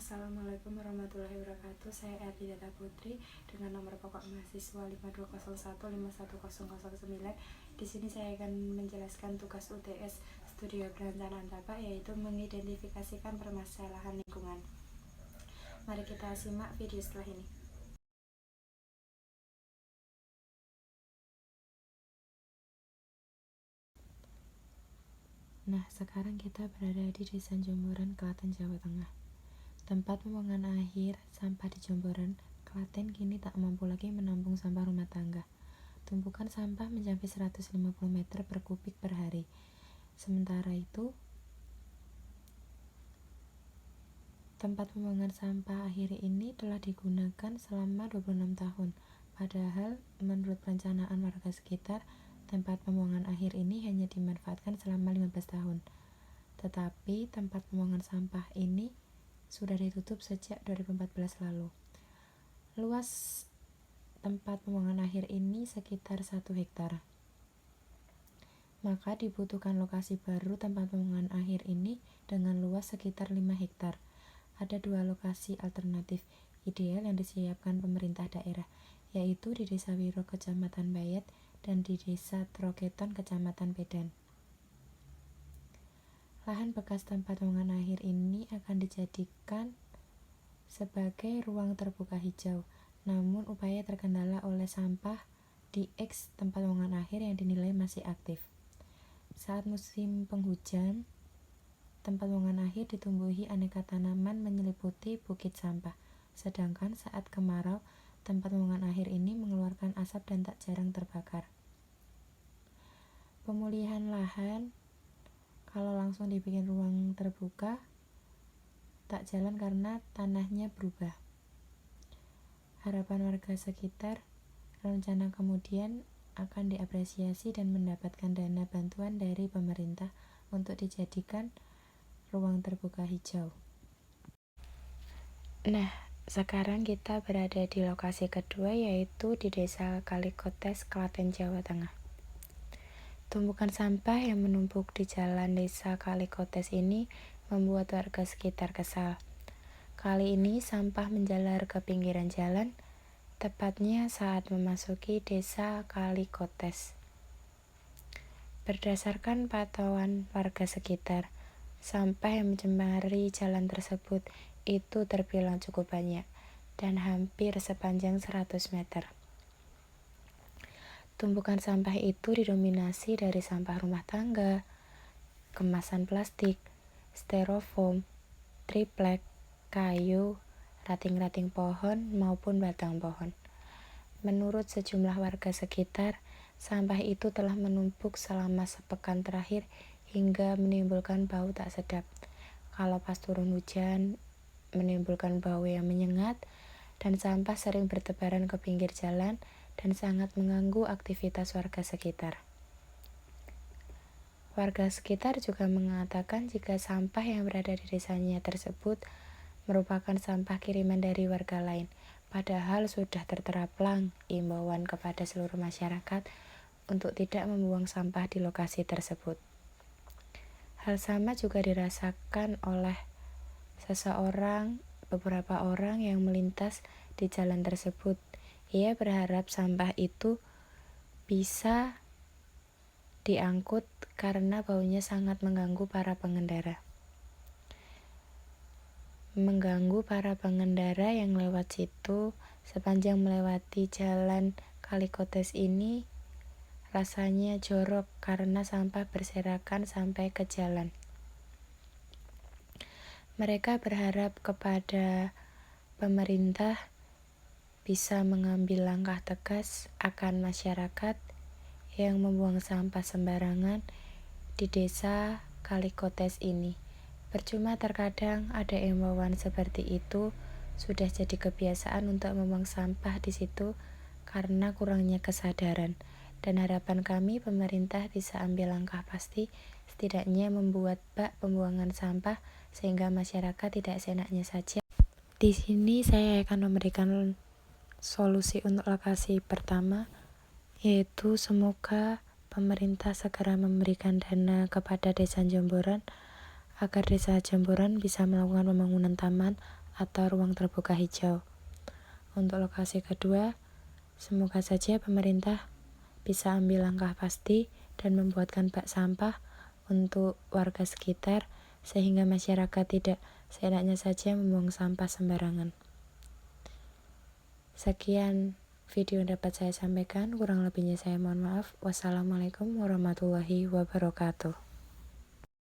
Assalamualaikum warahmatullahi wabarakatuh. Saya Erdi Data Putri dengan nomor pokok mahasiswa 52015109. Di sini saya akan menjelaskan tugas UTS Studio Perencanaan Tapak, yaitu mengidentifikasikan permasalahan lingkungan. Mari kita simak video setelah ini. Nah, sekarang kita berada di Desa Jomboran, Klaten, Jawa Tengah. Tempat pembuangan akhir sampah di Jomboran, Klaten kini tak mampu lagi menampung sampah rumah tangga. Tumpukan sampah mencapai 150 meter per kubik per hari. Sementara itu, tempat pembuangan sampah akhir ini telah digunakan selama 26 tahun. Padahal, menurut perencanaan warga sekitar, tempat pembuangan akhir ini hanya dimanfaatkan selama 15 tahun. Tetapi, tempat pembuangan sampah ini sudah ditutup sejak 2014 lalu. Luas tempat pembuangan akhir ini sekitar 1 hektar. Maka dibutuhkan lokasi baru tempat pembuangan akhir ini dengan luas sekitar 5 hektar. Ada 2 lokasi alternatif ideal yang disiapkan pemerintah daerah, yaitu di Desa Wiro, Kecamatan Bayet, dan di Desa Troketon, Kecamatan Pedan. Lahan bekas tempat pembuangan akhir ini akan dijadikan sebagai ruang terbuka hijau, namun upaya terkendala oleh sampah di eks tempat pembuangan akhir yang dinilai masih aktif. Saat musim penghujan, tempat pembuangan akhir ditumbuhi aneka tanaman menyeliputi bukit sampah, sedangkan saat kemarau, tempat pembuangan akhir ini mengeluarkan asap dan tak jarang terbakar. Pemulihan lahan kalau langsung dibikin ruang terbuka tak jalan karena tanahnya berubah. Harapan warga sekitar, rencana kemudian akan diapresiasi dan mendapatkan dana bantuan dari pemerintah untuk dijadikan ruang terbuka hijau. Nah, sekarang kita berada di lokasi kedua, yaitu di Desa Kalikotes, Klaten, Jawa Tengah. Tumpukan sampah yang menumpuk di jalan Desa Kalikotes ini membuat warga sekitar kesal. Kali ini sampah menjalar ke pinggiran jalan, tepatnya saat memasuki Desa Kalikotes. Berdasarkan pantauan warga sekitar, sampah yang mencemari jalan tersebut itu terbilang cukup banyak dan hampir sepanjang 100 meter. Tumpukan sampah itu didominasi dari sampah rumah tangga, kemasan plastik, styrofoam, triplek, kayu, ranting-ranting pohon maupun batang pohon. Menurut sejumlah warga sekitar, sampah itu telah menumpuk selama sepekan terakhir hingga menimbulkan bau tak sedap. Kalau pas turun hujan, menimbulkan bau yang menyengat, dan sampah sering bertebaran ke pinggir jalan dan sangat mengganggu aktivitas warga sekitar. Warga sekitar juga mengatakan jika sampah yang berada di desanya tersebut merupakan sampah kiriman dari warga lain, padahal sudah tertera plang imbauan kepada seluruh masyarakat untuk tidak membuang sampah di lokasi tersebut. Hal sama juga dirasakan oleh beberapa orang yang melintas di jalan tersebut. Ia berharap sampah itu bisa diangkut karena baunya sangat mengganggu para pengendara. Yang lewat situ sepanjang melewati jalan Kalikotes ini rasanya jorok karena sampah berserakan sampai ke jalan. Mereka berharap kepada pemerintah bisa mengambil langkah tegas akan masyarakat yang membuang sampah sembarangan di Desa Kalikotes ini. Percuma terkadang ada imbauan seperti itu, sudah jadi kebiasaan untuk membuang sampah di situ karena kurangnya kesadaran. Dan harapan kami pemerintah bisa ambil langkah pasti, setidaknya membuat bak pembuangan sampah sehingga masyarakat tidak seenaknya saja. Di sini saya akan memberikan solusi untuk lokasi pertama, yaitu semoga pemerintah segera memberikan dana kepada Desa Jomboran agar Desa Jomboran bisa melakukan pembangunan taman atau ruang terbuka hijau. Untuk lokasi kedua, semoga saja pemerintah bisa ambil langkah pasti dan membuatkan bak sampah untuk warga sekitar sehingga masyarakat tidak seenaknya saja membuang sampah sembarangan. Sekian video yang dapat saya sampaikan, kurang lebihnya saya mohon maaf. Wassalamualaikum warahmatullahi wabarakatuh.